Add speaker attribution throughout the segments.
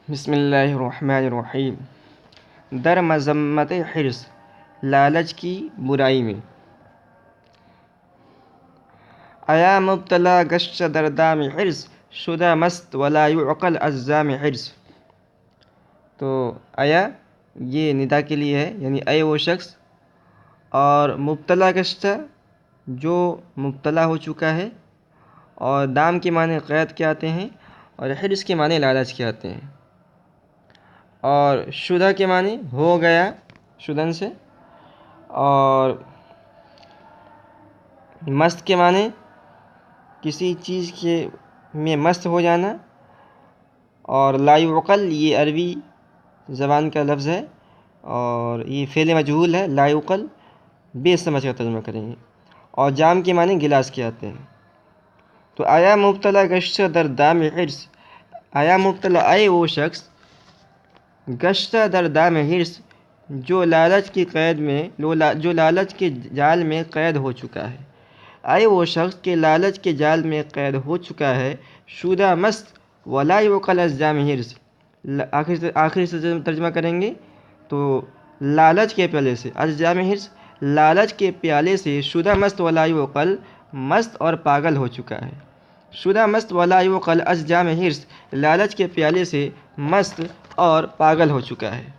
Speaker 1: بسم اللہ الرحمن الرحیم۔ در مذمت حرص، لالچ کی برائی میں۔ ایا مبتلا گشت در دام حرص، شدہ مست ولا یعقل از جام حرص۔ تو ایا یہ ندا کے لیے ہے، یعنی اے وہ شخص، اور مبتلا گشت جو مبتلا ہو چکا ہے، اور دام کے معنی قید کے آتے ہیں، اور حرص کے معنی لالچ کے آتے ہیں، اور شدہ کے معنی ہو گیا شدن سے، اور مست کے معنی کسی چیز کے میں مست ہو جانا، اور لا یعقل یہ عربی زبان کا لفظ ہے اور یہ فعل مجہول ہے، لا یعقل بے سمجھ کا ترجمہ کریں گے، اور جام کے معنی گلاس کے آتے ہیں۔ تو آیا مبتلا گشتہ در دام حرص، آیا مبتلا اے وہ شخص، گشتہ در دام حرص جو لالچ کی قید میں جو لالچ کے جال میں قید ہو چکا ہے، اے وہ شخص کے لالچ کے جال میں قید ہو چکا ہے، شدہ مست ولا یعقل از جام حرص۔ آخر سے ترجمہ کریں گے تو لالچ کے پیالے سے، از جام حرص لالچ کے پیالے سے شدہ مست ولا یعقل مست اور پاگل ہو چکا ہے، شدہ مست ولا یعقل از جام حرص لالچ کے پیالے سے مست اور پاگل ہو چکا ہے۔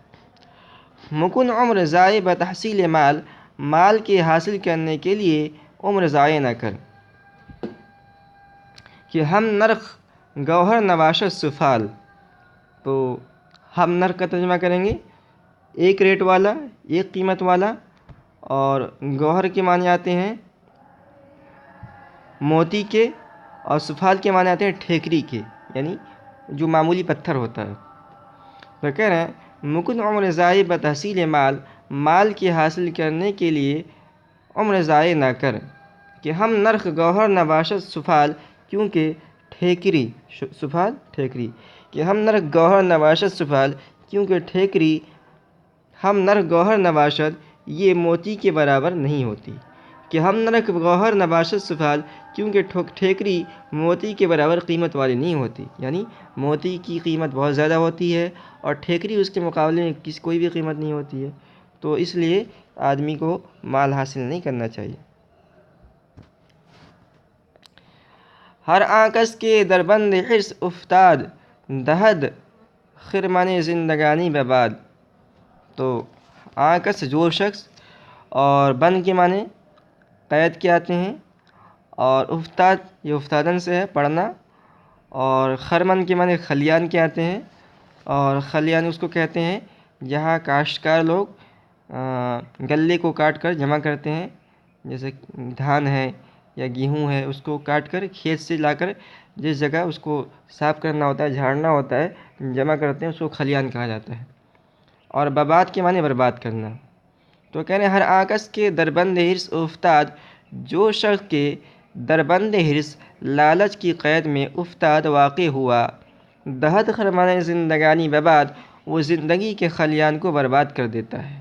Speaker 1: مکن عمر ضائع بتحصیل مال، مال کے حاصل کرنے کے لیے عمر ضائع نہ کر، کہ ہم نرخ گوہر نباشت سفال۔ تو ہم نرخ کا ترجمہ کریں گے ایک ریٹ والا، ایک قیمت والا، اور گوہر کے معنی آتے ہیں موتی کے، اور سفال کے معنی آتے ہیں ٹھیکری کے، یعنی جو معمولی پتھر ہوتا ہے۔ تو کہہ رہے ہیں مکن عمر ضائع بتحصیل مال، مال کے حاصل کرنے کے لیے عمر ضائع نہ کر، کہ ہم نرخ گوہر نباشت سفال، کیونکہ ٹھیکری سفال ٹھیکری، کہ ہم نرخ گوہر نباشت سفال، کیونکہ ٹھیکری ہم نرخ گوہر نباشت یہ موتی کے برابر نہیں ہوتی، کہ ہم نرخ گوہر نباشت سفال، کیونکہ ٹھیکری موتی کے برابر قیمت والی نہیں ہوتی، یعنی موتی کی قیمت بہت زیادہ ہوتی ہے اور ٹھیکری اس کے مقابلے میں کوئی بھی قیمت نہیں ہوتی ہے، تو اس لیے آدمی کو مال حاصل نہیں کرنا چاہیے۔ ہر آکس کے دربند حرص افتاد، دہد خرمن زندگانی بباد۔ تو آکس جو شخص، اور بند کے معنی قید کے آتے ہیں، اور افتاد یہ افتادن سے ہے پڑھنا، اور خرمن کے معنی خلیان کے آتے ہیں، اور خلیان اس کو کہتے ہیں جہاں کاشتکار لوگ غلے کو کاٹ کر جمع کرتے ہیں، جیسے دھان ہے یا گیہوں ہے، اس کو کاٹ کر کھیت سے لا کر جس جگہ اس کو صاف کرنا ہوتا ہے، جھاڑنا ہوتا ہے، جمع کرتے ہیں، اس کو خلیان کہا جاتا ہے۔ اور بباد کے معنی برباد کرنا۔ تو کہہ رہے ہیں ہر آکس کے دربند حرص افتاد، جو شخص کے دربند حرص لالچ کی قید میں افتاد واقع ہوا، دہد خرمن زندگانی بباد وہ زندگی کے خلیان کو برباد کر دیتا ہے۔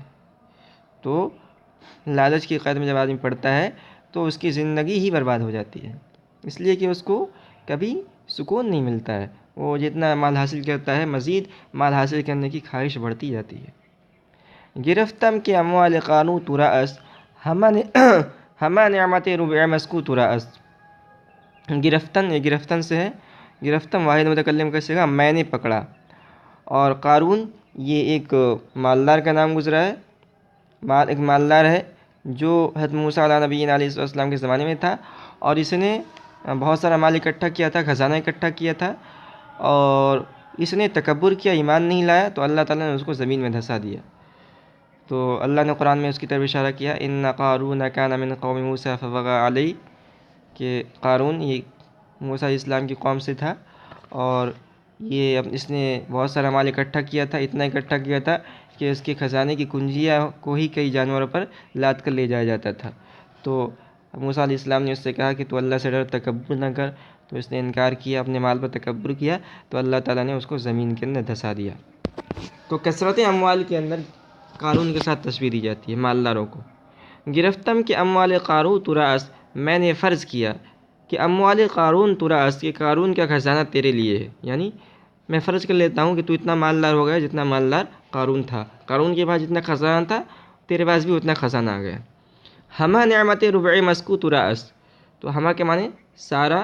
Speaker 1: تو لالچ کی قید میں جب آدمی پڑتا ہے تو اس کی زندگی ہی برباد ہو جاتی ہے، اس لیے کہ اس کو کبھی سکون نہیں ملتا ہے، وہ جتنا مال حاصل کرتا ہے مزید مال حاصل کرنے کی خواہش بڑھتی جاتی ہے۔ گرفتم کے اموال قانو تراس، ہمہ نعمت ربع مسکو تراس۔ گرفتن یہ گرفتن سے ہے، گرفتم واحد متکلم کا صیغہ میں نے پکڑا، اور قارون یہ ایک مالدار کا نام گزرا ہے، ایک مالدار ہے جو حضرت موسیٰ علیہ نبینا علیہ السلام کے زمانے میں تھا، اور اس نے بہت سارا مال اکٹھا کیا تھا، خزانہ اکٹھا کیا تھا، اور اس نے تکبر کیا، ایمان نہیں لایا، تو اللہ تعالیٰ نے اس کو زمین میں دھسا دیا۔ تو اللہ نے قرآن میں اس کی طرف اشارہ کیا ان قارون کان من قوم موسیٰ فبغى علیہ، کہ قارون یہ موسیٰ علیہ السلام کی قوم سے تھا، اور اس نے بہت سارا مال اکٹھا کیا تھا، اتنا اکٹھا کیا تھا کہ اس کے خزانے کی کنجیاں کو ہی کئی جانوروں پر لاد کر لے جایا جاتا تھا۔ تو موسیٰ علیہ السلام نے اس سے کہا کہ تو اللہ سے ڈر، تکبر نہ کر، تو اس نے انکار کیا، اپنے مال پر تکبر کیا، تو اللہ تعالیٰ نے اس کو زمین کے اندر دھسا دیا۔ تو کثرت اموال کے اندر قارون کے ساتھ تشبیہ دی جاتی ہے مالداروں کو۔ گرفتم کے اموال قارون تراس، میں نے فرض کیا کہ اموال قارون تراس، کہ قارون کا خزانہ تیرے لیے ہے، یعنی میں فرض کر لیتا ہوں کہ تو اتنا مالدار ہو گیا جتنا مالدار قارون تھا، قارون کے پاس جتنا خزانہ تھا تیرے پاس بھی اتنا خزانہ آ گیا۔ ہمہ نعمت ربع مسکوت رأس، تو ہمہ کے معنی سارا،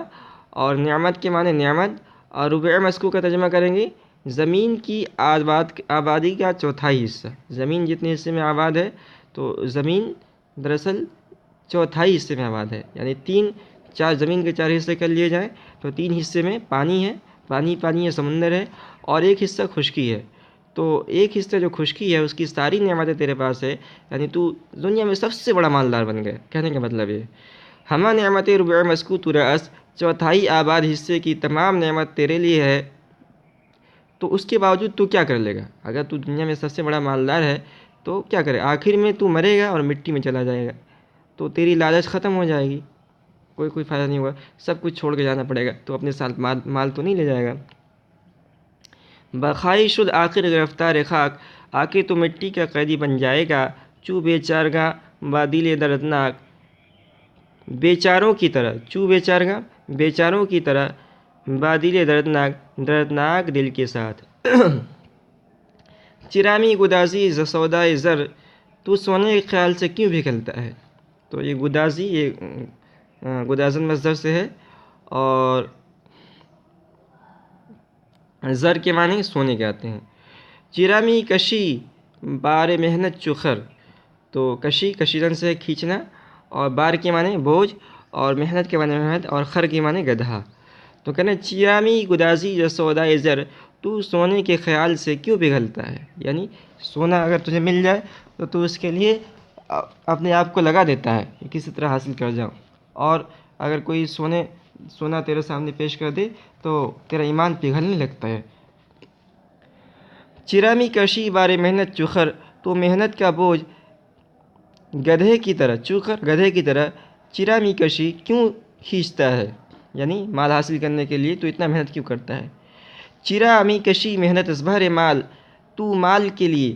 Speaker 1: اور نعمت کے معنی نعمت، اور ربع مسکو کا ترجمہ کریں گے زمین کی آبادی کا چوتھائی حصہ۔ زمین جتنے حصے میں آباد ہے تو زمین دراصل چوتھائی حصے میں آباد ہے، یعنی زمین کے 4 حصے کر لیے جائیں تو 3 حصے میں پانی ہے، پانی ہے، سمندر ہے، اور 1 حصہ خشکی ہے۔ تو 1 حصہ جو خشکی ہے اس کی ساری نعمتیں تیرے پاس ہے، یعنی تو دنیا میں سب سے بڑا مالدار بن گیا، کہنے کا مطلب یہ ہمہ نعمت ربع مسکوت رأس، چوتھائی آباد حصے کی تمام نعمت تیرے لیے ہے، تو اس کے باوجود تو کیا کر لے گا؟ اگر تو دنیا میں سب سے بڑا مالدار ہے تو کیا کرے؟ آخر میں تو مرے گا اور مٹی میں چلا جائے گا، تو تیری لالچ ختم ہو جائے گی، کوئی فائدہ نہیں ہوگا، سب کچھ چھوڑ کے جانا پڑے گا، تو اپنے ساتھ مال تو نہیں لے جائے گا۔ بخائی شد آخر گرفتار خاک، آخر تو مٹی کا قیدی بن جائے گا، چو بیچارگاں بادل دردناک، بیچاروں کی طرح، چو بیچاروں کی طرح، بادل دردناک دل کے ساتھ۔ چرامی گدازی ز سودائے زر، تو سونے کے خیال سے کیوں پگھلتا ہے؟ تو یہ گدازی یہ گدازن مصدر سے ہے، اور زر کے معنی سونے کے آتے ہیں۔ چرامی کشی بار محنت چخر، تو کشیدن سے کھینچنا، اور بار کے معنی بوجھ، اور محنت کے معنی محنت، اور خر کے معنی گدھا۔ تو کہنا چرامی گدازی ز سودائے زر، تو سونے کے خیال سے کیوں پگھلتا ہے؟ یعنی سونا اگر تجھے مل جائے تو اس کے لیے اپنے آپ کو لگا دیتا ہے کہ کسی طرح حاصل کر جاؤں، اور اگر کوئی سونا تیرے سامنے پیش کر دے تو تیرا ایمان پگھلنے لگتا ہے۔ چرامی کشی بار محنت چخر، تو محنت کا بوجھ گدھے کی طرح چرامی کشی کیوں کھینچتا ہے؟ یعنی مال حاصل کرنے کے لیے تو اتنا محنت کیوں کرتا ہے؟ چرامی کشی محنت ازبہر مال، تو مال کے لیے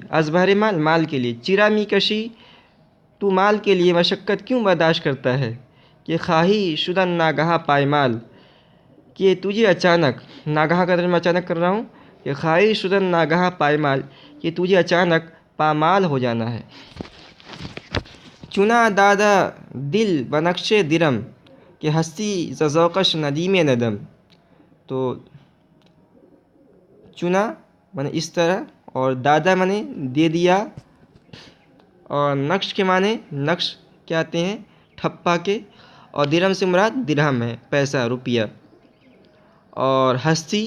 Speaker 1: مال کے لیے، چرامی کشی تو مال کے لیے مشقت کیوں برداشت کرتا ہے؟ کہ خواہی شدن ناگہاں پائمال، کہ تجھے اچانک، ناگہاں کا ترجمہ اچانک کر رہا ہوں، کہ خواہی شدن ناگہاں پائمال، کہ تجھے اچانک پامال ہو جانا ہے۔ چنا دادا دل بنقش درم، کہ ہستی ز ذوقش ندیم ندم، تو چنا معنی اس طرح، اور دادا معنی دے دیا، اور نقش کے معنی نقش کیا آتے ہیں؟ ٹھپا کے، اور درہم سے مراد درہم ہے، پیسہ، روپیہ، اور ہستی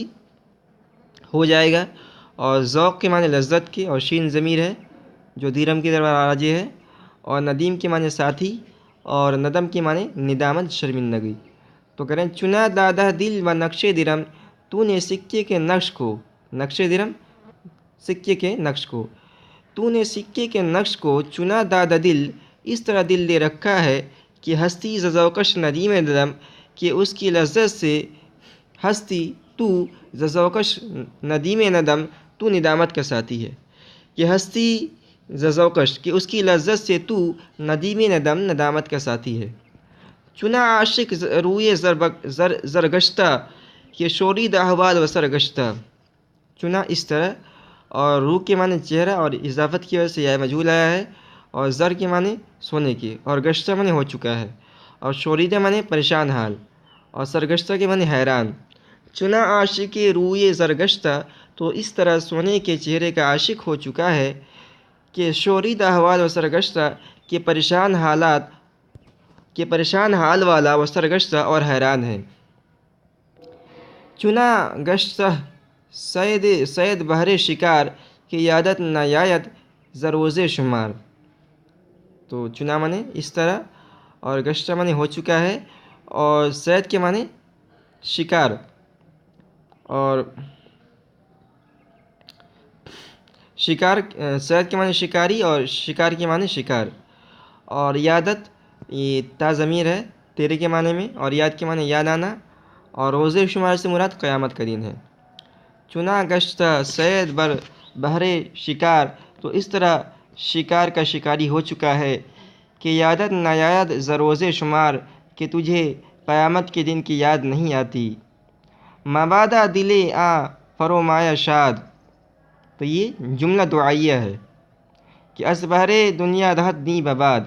Speaker 1: ہو جائے گا، اور ذوق کے معنی لذت کے، اور شین ضمیر ہے جو درہم کی طرف راجع ہے، اور ندیم کے معنی ساتھی، اور ندم کے معنی ندامت، شرمندگی۔ تو کریں چنا دادا دل و نقش درم، تو نے سکے کے نقش کو، نقش درم سکے کے نقش کو، تو نے سکے کے نقش کو چنا دادا دل، اس طرح دل دے رکھا ہے کہ ہستی ز ذوقش ندیم ندم، کہ اس کی لذت سے ہستی تو ز ذوقش ندیم ندم، تو ندامت کا ساتھی ہے، کہ ہستی ز ذوقش، کہ اس کی لذت سے تو ندیم ندم، ندامت کا ساتھی ہے۔ چنا عاشق روئے زرگشتہ، کہ شورید احوال و سرگشتہ، چنا اس طرح، اور رو کے معنی چہرہ، اور اضافت کی وجہ سے یا مجہول آیا ہے، اور زر کے معنی سونے کے، اور گشتہ معنی ہو چکا ہے، اور شوریدہ معنی پریشان حال، اور سرگشتہ کے معنی حیران۔ چنا عاشق روئے زرگشتہ، تو اس طرح سونے کے چہرے کا عاشق ہو چکا ہے کہ شورید احوال و سرگشتہ، کہ پریشان حال والا، و سرگشتہ، اور حیران ہے۔ چنا گشتہ سید بہر شکار، کہ یادت نہ یاد ز روز شمار، تو چنا معنی اس طرح، اور گشتہ معنی ہو چکا ہے، اور سید کے معنی شکار، اور سید کے معنی شکاری، اور شکار کے معنی شکار، اور یادت یہ تا ضمیر ہے تیرے کے معنی میں، اور یاد کے معنی یاد آنا، اور روز شمار سے مراد قیامت کا دن ہے۔ چنا گشتہ سید بہر شکار، تو اس طرح شکار کا شکاری ہو چکا ہے کہ یادت نہ یاد ز روز شمار، کہ تجھے قیامت کے دن کی یاد نہیں آتی۔ مبادا دل آ فرمایا شاد. تو یہ جملہ دعائیہ ہے کہ از بہر دنیا دہد دی بباد.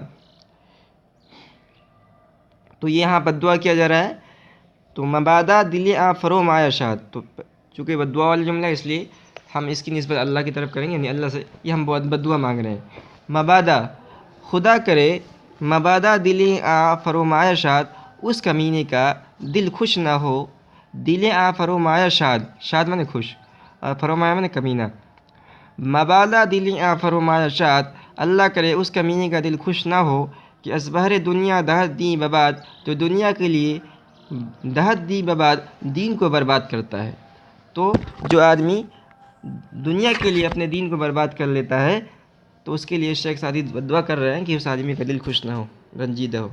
Speaker 1: تو یہ یہاں بد دعا کیا جا رہا ہے. تو مبادا دل آ فرمایا شاد. تو چونکہ بد دعا والا جملہ ہے اس لیے ہم اس کی نسبت اللہ کی طرف کریں گے، یعنی اللہ سے یہ ہم بد دعا مانگ رہے ہیں. مبادا خدا کرے، مبادا دل آ فرمایا شاد، اس کمینے کا دل خوش نہ ہو. دل آ فرمایا شاد، شاد مانے خوش اور فرمایا مانے کمینہ. مبادا دل آ فرمایا شاد، اللہ کرے اس کمینے کا دل خوش نہ ہو کہ از بہر دنیا دہد دی بباد، تو دنیا کے لیے دہد دی بباد دین کو برباد کرتا ہے. تو جو آدمی دنیا کے لیے اپنے دین کو برباد کر لیتا ہے تو اس کے لیے شیخ سعدی بد دعا کر رہے ہیں کہ اس آدمی کا دل خوش نہ ہو، رنجیدہ ہو.